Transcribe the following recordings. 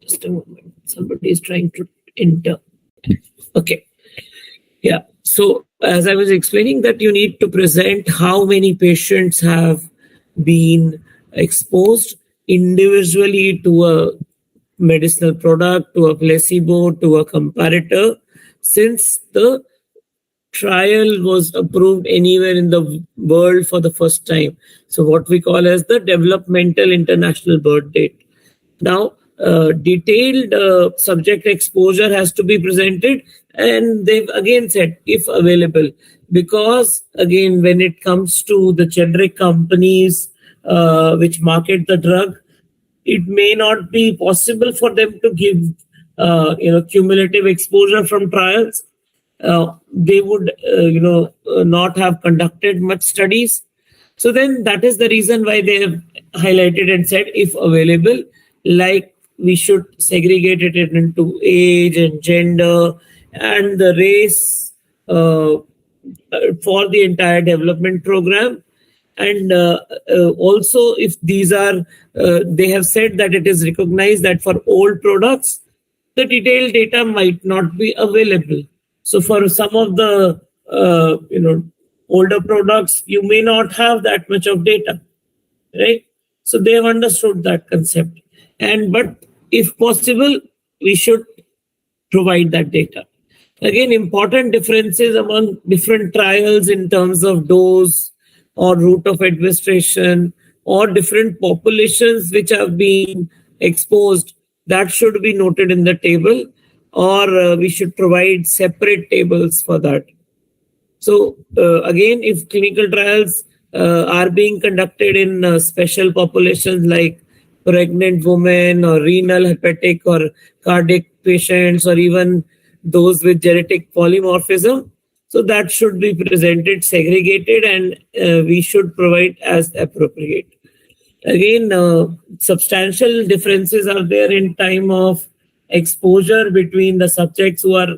Just a moment. Somebody is trying to enter. Okay. Yeah. So as I was explaining that you need to present how many patients have been exposed individually to a medicinal product, to a placebo, to a comparator, since the trial was approved anywhere in the world for the first time. So what we call as the developmental international birth date. Now, detailed subject exposure has to be presented, and they've again said if available, because again when it comes to the generic companies which market the drug, it may not be possible for them to give cumulative exposure from trials. They would not have conducted much studies. So then that is the reason why they have highlighted and said if available, like we should segregate it into age and gender and the race for the entire development program. And also if these are, they have said that it is recognized that for old products, the detailed data might not be available. So for some of the, older products, you may not have that much of data, right? So they have understood that concept. But if possible, we should provide that data. Again, important differences among different trials in terms of dose or route of administration or different populations which have been exposed, that should be noted in the table, or we should provide separate tables for that. So again, if clinical trials are being conducted in special populations like pregnant women or renal, hepatic or cardiac patients, or even those with genetic polymorphism, so that should be presented segregated, and we should provide as appropriate. Again, substantial differences are there in time of exposure between the subjects who are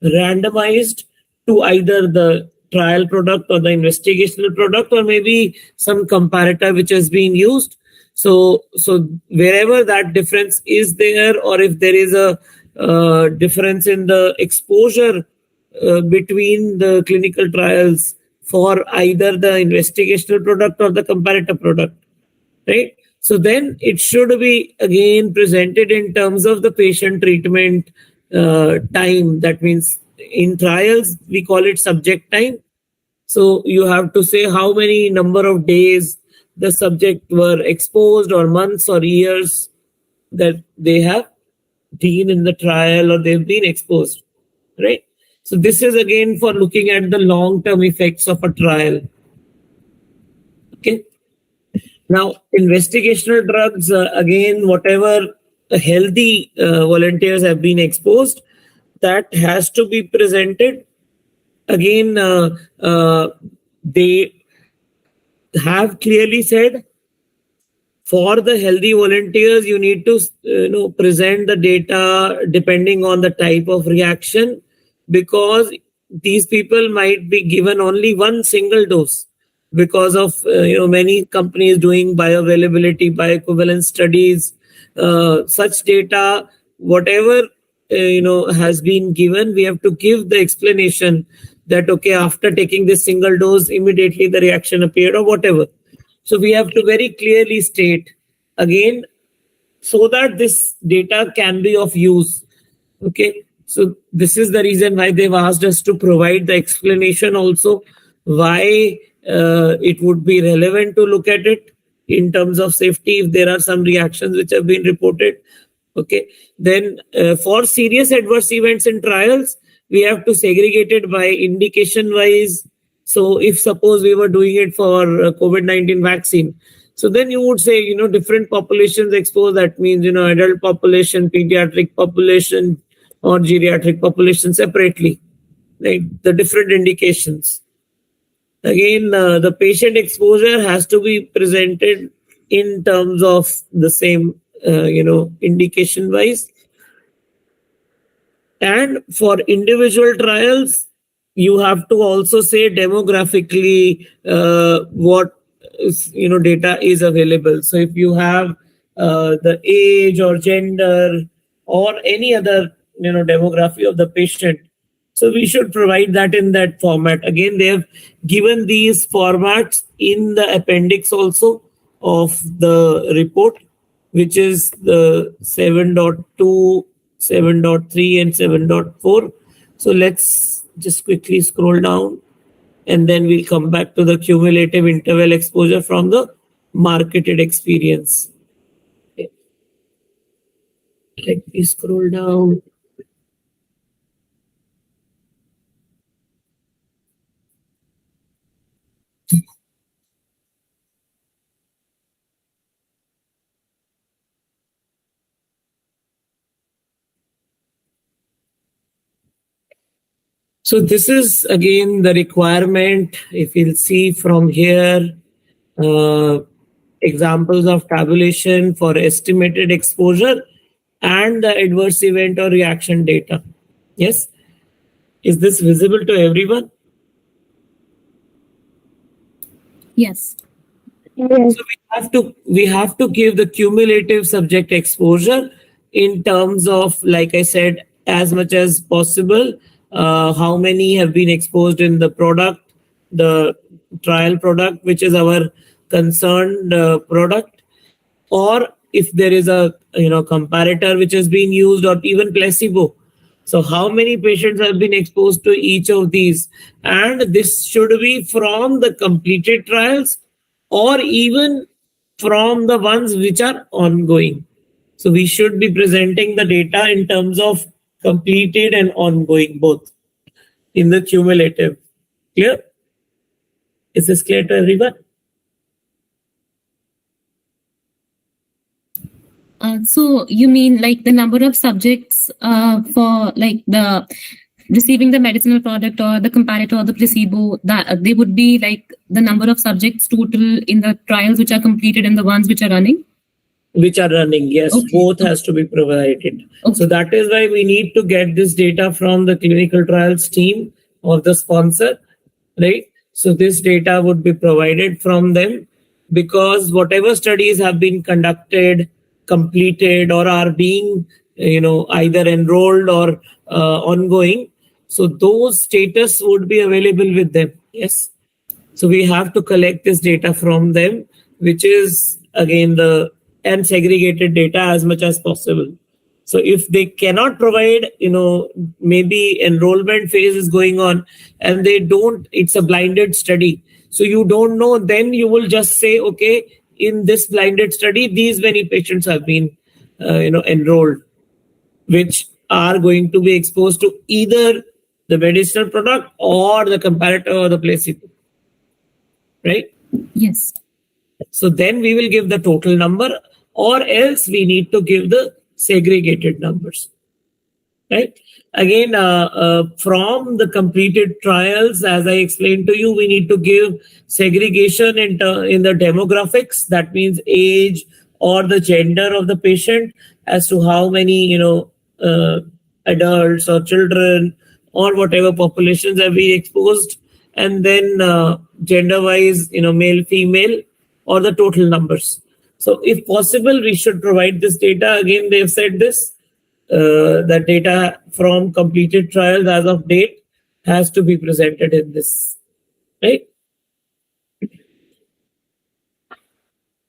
randomized to either the trial product or the investigational product, or maybe some comparator which has been used. So wherever that difference is there, or if there is a difference in the exposure between the clinical trials for either the investigational product or the comparator product, right? So then it should be again presented in terms of the patient treatment time. That means in trials, we call it subject time. So you have to say how many number of days the subject were exposed, or months or years that they have been in the trial or they've been exposed, right? So this is again for looking at the long-term effects of a trial. Okay. Now, investigational drugs, again, whatever healthy volunteers have been exposed, that has to be presented. Again, they have clearly said for the healthy volunteers, you need to present the data depending on the type of reaction, because these people might be given only one single dose because of many companies doing bioavailability, bioequivalence studies. Such data, whatever has been given, we have to give the explanation that okay, after taking this single dose, immediately the reaction appeared or whatever. So we have to very clearly state again, so that this data can be of use. Okay, so this is the reason why they've asked us to provide the explanation also, why it would be relevant to look at it in terms of safety if there are some reactions which have been reported. Okay, then for serious adverse events in trials, we have to segregate it by indication wise. So if suppose we were doing it for COVID-19 vaccine, so then you would say, different populations exposed. That means, adult population, pediatric population, or geriatric population separately, right? The different indications. Again, the patient exposure has to be presented in terms of the same, indication wise. And for individual trials, you have to also say demographically what data is available. So if you have the age or gender or any other demography of the patient. So we should provide that in that format. Again, they have given these formats in the appendix also of the report, which is the 7.2, 7.3, and 7.4. So let's just quickly scroll down, and then we'll come back to the cumulative interval exposure from the marketed experience. Okay. Let me scroll down. So this is again the requirement. If you'll see from here, examples of tabulation for estimated exposure and the adverse event or reaction data. Yes. Is this visible to everyone? Yes. So we have to give the cumulative subject exposure in terms of, like I said, as much as possible, how many have been exposed in the product, the trial product, which is our concerned product, or if there is a comparator which has been used, or even placebo. So how many patients have been exposed to each of these? And this should be from the completed trials or even from the ones which are ongoing. So we should be presenting the data in terms of completed and ongoing both in the cumulative. Clear? Is this clear to everyone? So you mean like the number of subjects for like the receiving the medicinal product or the comparator or the placebo, that they would be like the number of subjects total in the trials which are completed and the ones which are running? Which are running, yes. Okay. Both has to be provided. Okay. So that is why we need to get this data from the clinical trials team or the sponsor, right? So this data would be provided from them, because whatever studies have been conducted, completed, or are being either enrolled or ongoing, so those status would be available with them. Yes. So we have to collect this data from them, which is again and segregated data as much as possible. So if they cannot provide, maybe enrollment phase is going on and they don't, it's a blinded study. So you don't know, then you will just say, okay, in this blinded study, these many patients have been, enrolled, which are going to be exposed to either the medicinal product or the comparator or the placebo. Right? Yes. So then we will give the total number, or else we need to give the segregated numbers. Right? Again, from the completed trials, as I explained to you, we need to give segregation in the demographics. That means age or the gender of the patient, as to how many, adults or children or whatever populations have been exposed, and then gender-wise, male, female, or the total numbers. So if possible, we should provide this data. Again, they've said this, that data from completed trials as of date has to be presented in this, right?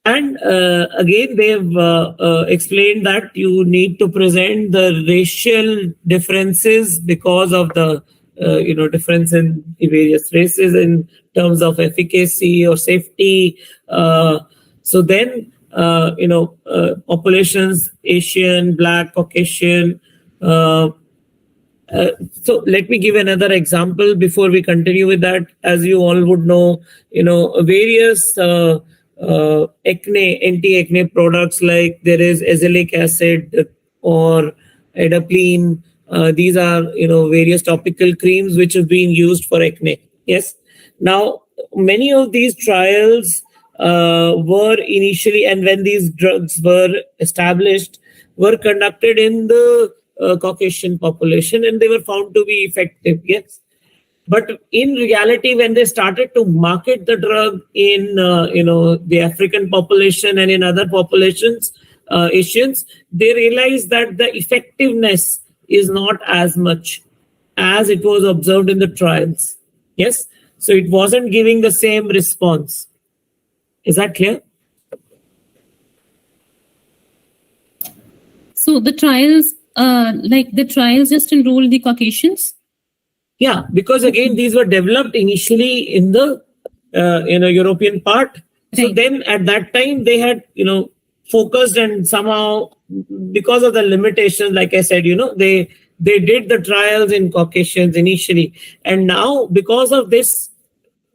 And again, they've explained that you need to present the racial differences because of the difference in the various races in terms of efficacy or safety. So then, populations, Asian, Black, Caucasian. So let me give another example before we continue with that. As you all would know, various anti-acne products, like there is azelaic acid or adapalene. These are various topical creams which have been used for acne. Yes. Now, many of these trials were initially, and when these drugs were established, were conducted in the Caucasian population, and they were found to be effective. Yes. But in reality, when they started to market the drug in the African population and in other populations, Asians, they realized that the effectiveness is not as much as it was observed in the trials. Yes, so it wasn't giving the same response. Is that clear? So the trials, just enrolled the Caucasians? Yeah, because again, these were developed initially in the European part. So Right. then at that time they had focused, and somehow because of the limitations, like I said, they did the trials in Caucasians initially, and now because of this,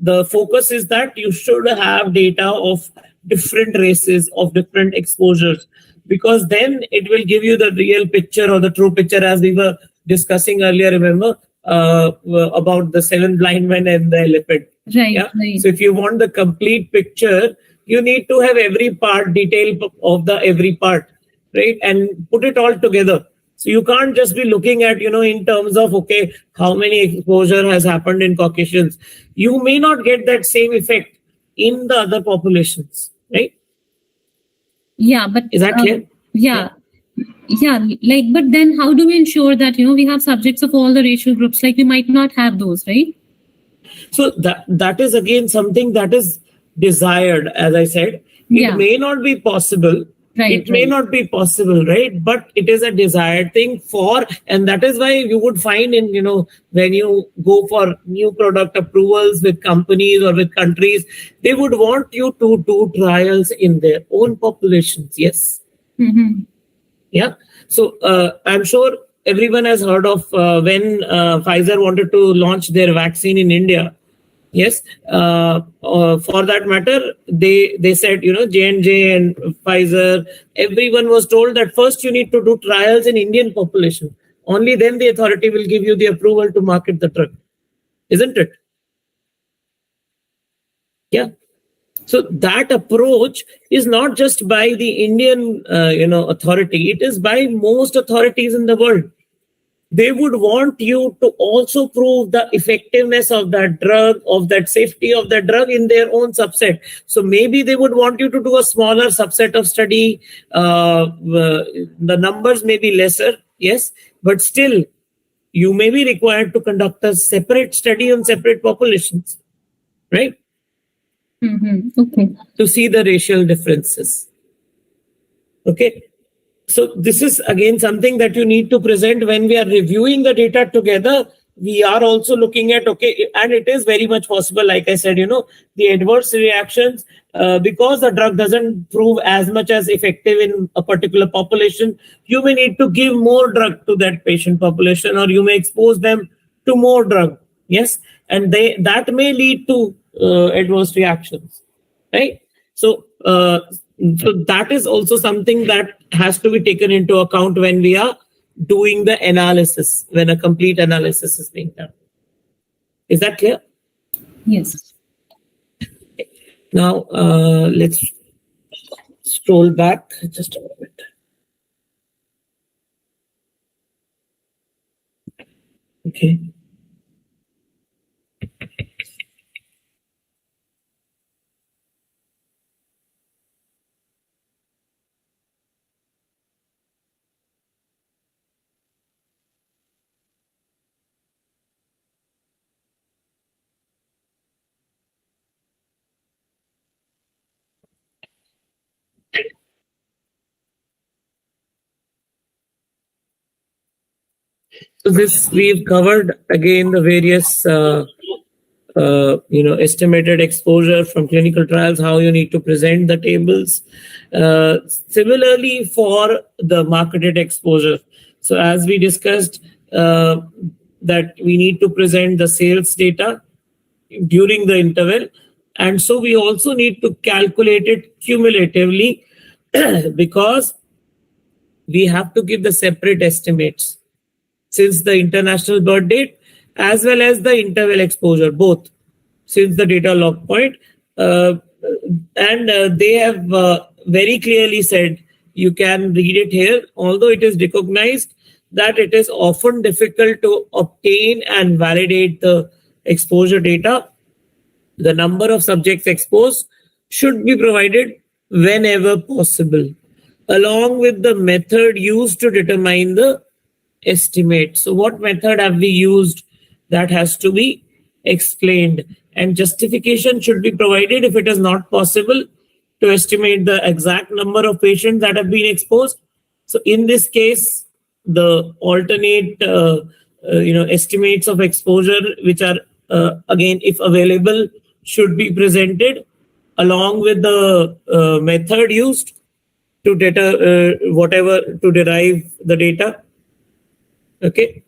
the focus is that you should have data of different races, of different exposures, because then it will give you the real picture or the true picture, as we were discussing earlier, remember, about the 7 blind men and the elephant. Right, Yeah. right. So if you want the complete picture, you need to have every part, detail of the every part, right, and put it all together. So you can't just be looking at, in terms of, okay, how many exposure has happened in Caucasians. You may not get that same effect in the other populations, right? Yeah, but Is that clear? yeah. But then how do we ensure that we have subjects of all the racial groups? Like we might not have those, right? So that is again something that is desired, as I said. It may not be possible. Right, It may right. not be possible, right? But it is a desired thing and that is why you would find in, when you go for new product approvals with companies or with countries, they would want you to do trials in their own populations. Yes. Mm-hmm. Yeah. So I'm sure everyone has heard of when Pfizer wanted to launch their vaccine in India. Yes. For that matter, they said, J&J and Pfizer, everyone was told that first you need to do trials in Indian population. Only then the authority will give you the approval to market the drug. Isn't it? Yeah. So that approach is not just by the Indian, authority. It is by most authorities in the world. They would want you to also prove the effectiveness of that drug, of that safety of that drug in their own subset. So maybe they would want you to do a smaller subset of study. The numbers may be lesser, yes, but still you may be required to conduct a separate study on separate populations, right? Mm-hmm. Okay. To see the racial differences. Okay. So this is again something that you need to present when we are reviewing the data together. We are also looking at, okay, and it is very much possible, like I said, the adverse reactions, because the drug doesn't prove as much as effective in a particular population, you may need to give more drug to that patient population, or you may expose them to more drug. Yes. And that may lead to adverse reactions, right? So that is also something that has to be taken into account when we are doing the analysis, when a complete analysis is being done. Is that clear? Yes. Now let's scroll back just a moment. Okay. So this we've covered again the various estimated exposure from clinical trials, how you need to present the tables. Similarly for the marketed exposure. So as we discussed, that we need to present the sales data during the interval. And so we also need to calculate it cumulatively because we have to give the separate estimates since the international birth date as well as the interval exposure, both since the data log point. And they have very clearly said, you can read it here, although it is recognized that it is often difficult to obtain and validate the exposure data. The number of subjects exposed should be provided whenever possible. along with the method used to determine the estimate. So what method have we used? That has to be explained, and justification should be provided if it is not possible to estimate the exact number of patients that have been exposed. So in this case, the alternate estimates of exposure, which are again, if available, should be presented along with the method used to derive the data. Okay.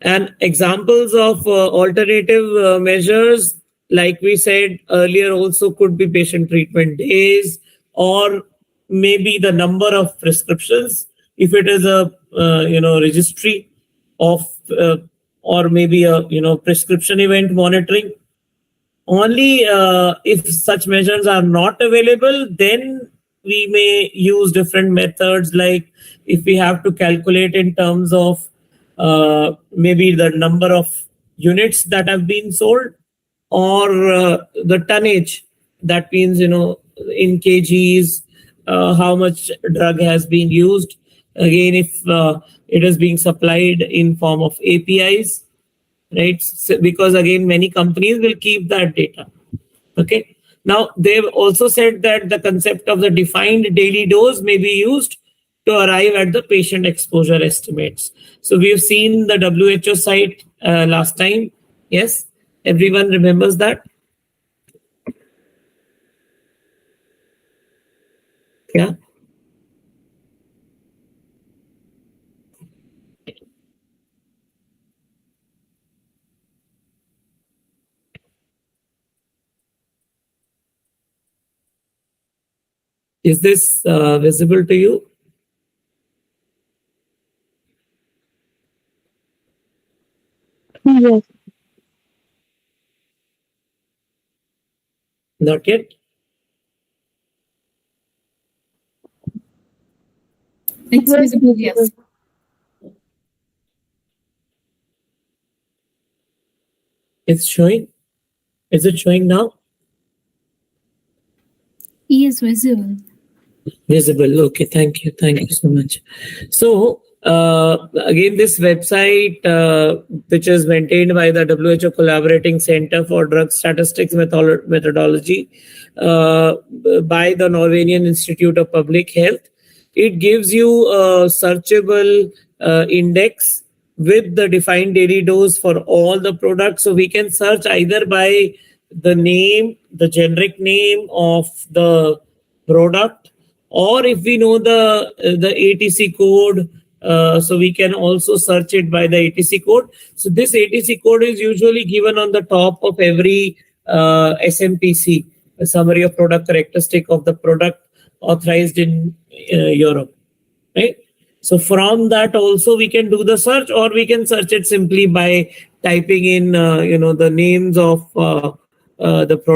And examples of alternative measures, like we said earlier, also could be patient treatment days, or maybe the number of prescriptions if it is a registry of or maybe a prescription event monitoring. Only if such measures are not available, then we may use different methods, like if we have to calculate in terms of maybe the number of units that have been sold, or the tonnage. That means, in kgs, how much drug has been used. Again, if it is being supplied in form of APIs, right? So, because again, many companies will keep that data. Okay. Now, they've also said that the concept of the defined daily dose may be used to arrive at the patient exposure estimates. So we've seen the WHO site last time. Yes, everyone remembers that? Yeah. Is this visible to you? Yes. Not yet? It's visible, yes. It's showing? Is it showing now? Yes, visible. Visible. Okay, thank you. Thank you so much. So, again, this website, which is maintained by the WHO Collaborating Center for Drug Statistics Methodology by the Norwegian Institute of Public Health, it gives you a searchable index with the defined daily dose for all the products. So we can search either by the name, the generic name of the product, or if we know the ATC code, so we can also search it by the ATC code. So this ATC code is usually given on the top of every SMPC, a summary of product characteristic of the product authorized in Europe, right? So from that also we can do the search, or we can search it simply by typing in the names of the product